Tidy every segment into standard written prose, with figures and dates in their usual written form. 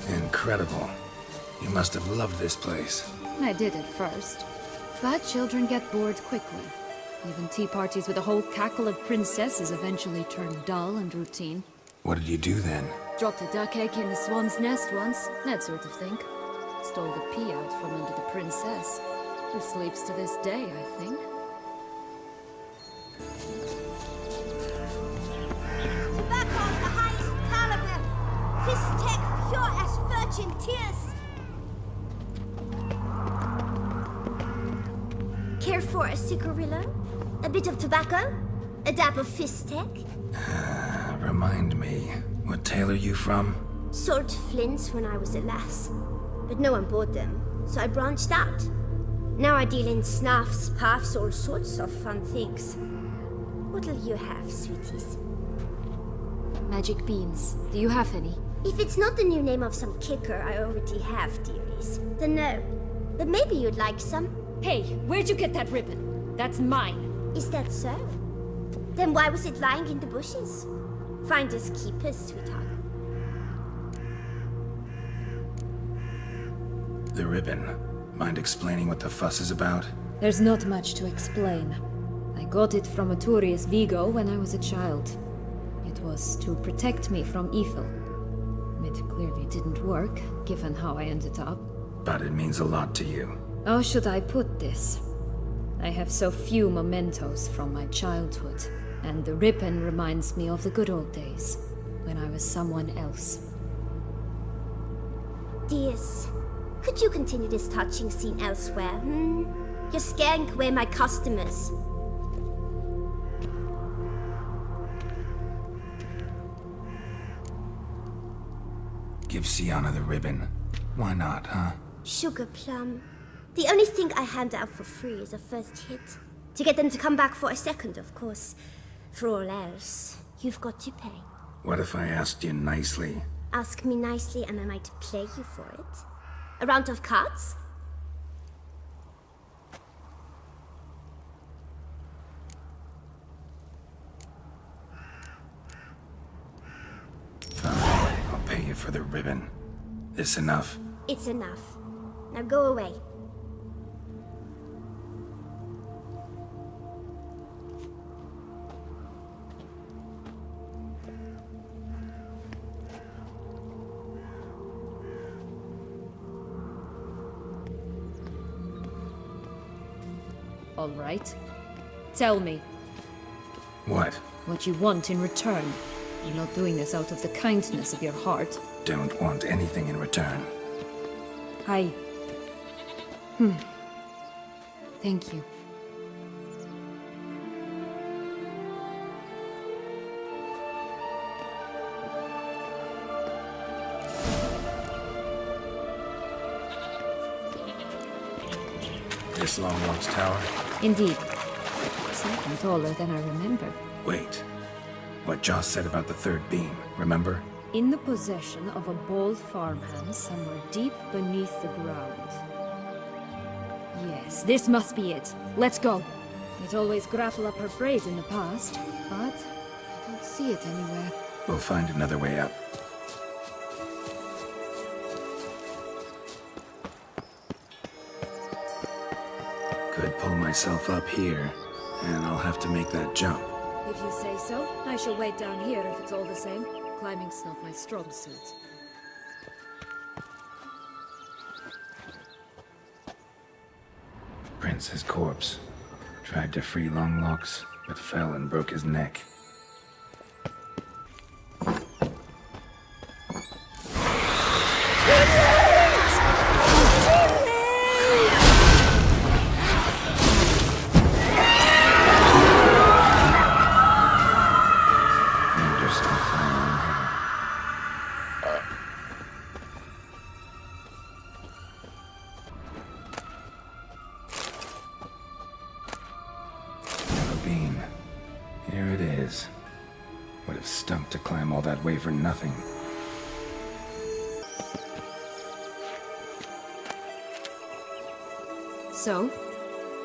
Incredible. You must have loved this place. I did at first. But children get bored quickly. Even tea parties with a whole cackle of princesses eventually turn dull and routine. What did you do then? Dropped a duck egg in the swan's nest once, that sort of thing. Stole the pea out from under the princess. Who sleeps to this day, I think. Tobacco of the highest caliber! Fistech pure as virgin tears! Care for a cigarillo? A bit of tobacco? A dab of Fistech? Remind me, what tale are you from? Sold flints when I was a lass. But no one bought them, so I branched out. Now I deal in snuffs, puffs, all sorts of fun things. What'll you have, sweeties? Magic beans. Do you have any? If it's not the new name of some kicker I already have, dearies, then no. But maybe you'd like some. Hey, where'd you get that ribbon? That's mine. Is that so? Then why was it lying in the bushes? Finders keepers, sweetheart. The ribbon. Mind explaining what the fuss is about? There's not much to explain. I got it from Aturius Vigo when I was a child. It was to protect me from evil. It clearly didn't work, given how I ended up. But it means a lot to you. How should I put this? I have so few mementos from my childhood, and the ribbon reminds me of the good old days, when I was someone else. Dears, could you continue this touching scene elsewhere, You're scaring away my customers. Give Sienna the ribbon. Why not, huh? Sugar plum. The only thing I hand out for free is a first hit. To get them to come back for a second, of course. For all else, you've got to pay. What if I asked you nicely? Ask me nicely and I might play you for it. A round of cards? Fine. I'll pay you for the ribbon. This enough? It's enough. Now go away. All right. Tell me. What? What you want in return. You're not doing this out of the kindness of your heart. Don't want anything in return. Thank you. This Longlog's tower? Indeed. Something taller than I remember. Wait. What Joss said about the third beam, remember? In the possession of a bold farmhand somewhere deep beneath the ground. Yes, this must be it. Let's go. It always grapple up her phrase in the past, but I don't see it anywhere. We'll find another way up. Could pull myself up here, and I'll have to make that jump. If you say so, I shall wait down here if it's all the same. Climbing's not my strong suit. Prince's corpse. Tried to free Longlocks, but fell and broke his neck. Here it is. Would have stunk to climb all that way for nothing. So?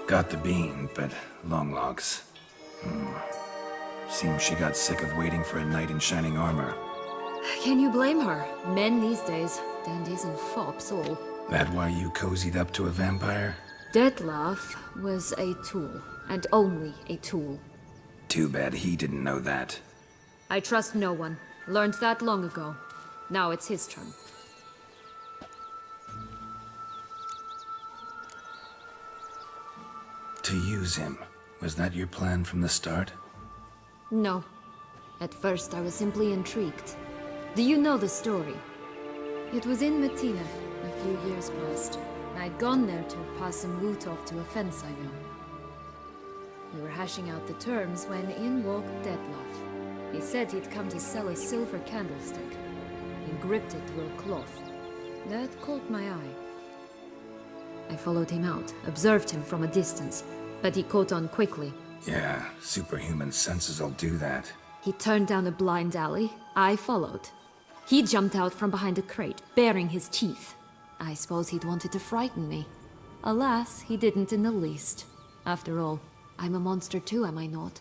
Got the bean, but Longlocks. Seems she got sick of waiting for a knight in shining armor. Can you blame her? Men these days, dandies and fops all. That why you cozied up to a vampire? Detlef was a tool, and only a tool. Too bad he didn't know that. I trust no one. Learned that long ago. Now it's his turn. To use him. Was that your plan from the start? No. At first I was simply intrigued. Do you know the story? It was in Matina, a few years past. I'd gone there to pass some loot off to a fence I know. We were hashing out the terms when in walked Detlef. He said he'd come to sell a silver candlestick. He gripped it through a cloth. That caught my eye. I followed him out, observed him from a distance, but he caught on quickly. Yeah, superhuman senses'll do that. He turned down a blind alley. I followed. He jumped out from behind a crate, baring his teeth. I suppose he'd wanted to frighten me. Alas, he didn't in the least. After all, I'm a monster too, am I not?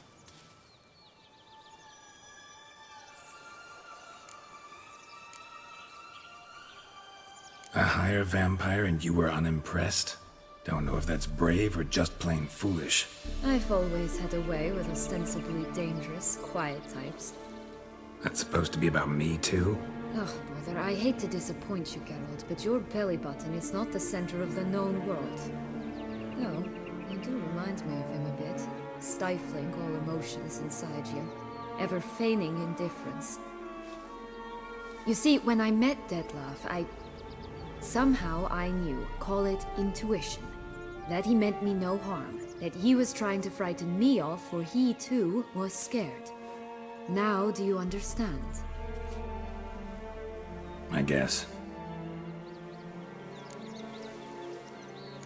A higher vampire and you were unimpressed? Don't know if that's brave or just plain foolish. I've always had a way with ostensibly dangerous, quiet types. That's supposed to be about me too? Ugh, brother, I hate to disappoint you, Geralt, but your belly button is not the center of the known world. No, you do remind me of him a bit. Stifling all emotions inside you. Ever feigning indifference. You see, when I met Detlef, somehow I knew, call it intuition, that he meant me no harm, that he was trying to frighten me off, for he too was scared. Now do you understand? I guess.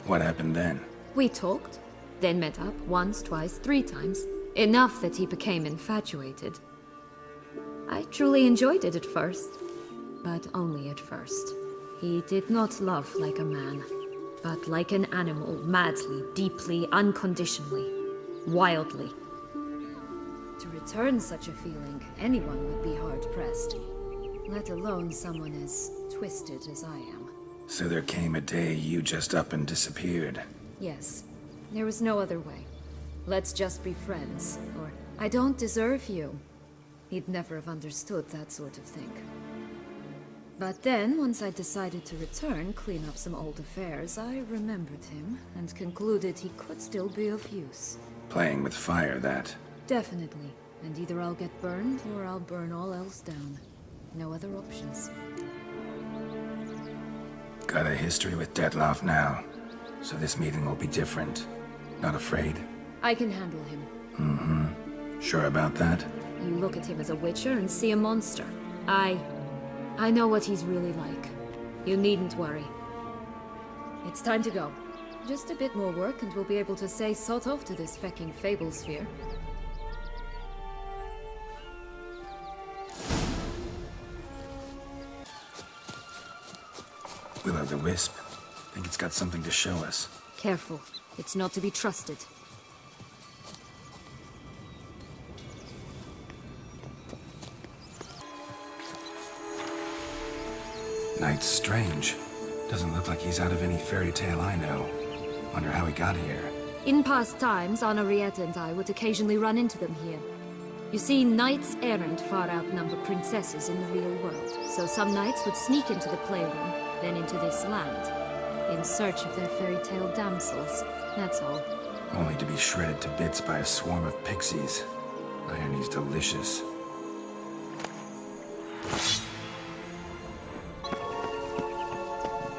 What happened then? We talked, then met up once, twice, 3 times. Enough that he became infatuated. I truly enjoyed it at first, but only at first. He did not love like a man, but like an animal, madly, deeply, unconditionally, wildly. To return such a feeling, anyone would be hard-pressed, let alone someone as twisted as I am. So there came a day you just up and disappeared. Yes, there was no other way. Let's just be friends, or I don't deserve you. He'd never have understood that sort of thing. But then, once I decided to return, clean up some old affairs, I remembered him and concluded he could still be of use. Playing with fire, that. Definitely. And either I'll get burned, or I'll burn all else down. No other options. Got a history with Detlef now, so this meeting will be different. Not afraid? I can handle him. Mm-hmm. Sure about that? You look at him as a witcher and see a monster. I know what he's really like. You needn't worry. It's time to go. Just a bit more work and we'll be able to say sod off to this fecking fable sphere. Will-o'-the-wisp. Think it's got something to show us. Careful. It's not to be trusted. Night's strange. Doesn't look like he's out of any fairy tale I know. Wonder how he got here. In past times, Henrietta and I would occasionally run into them here. You see, knights errant far outnumber princesses in the real world, so some knights would sneak into the playroom, then into this land, in search of their fairy tale damsels, that's all. Only to be shredded to bits by a swarm of pixies. Irony's delicious.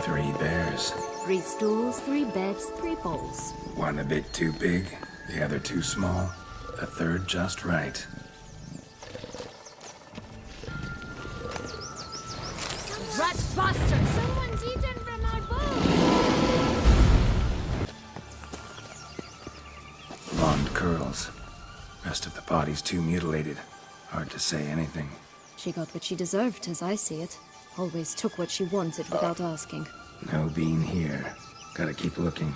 Three bears. 3 stools, 3 beds, 3 bowls. One a bit too big, the other too small, the third just right. Rat bastard! Someone's eaten from our bowl! Blonde curls. Rest of the body's too mutilated. Hard to say anything. She got what she deserved, as I see it. Always took what she wanted without asking. No bean here. Gotta keep looking.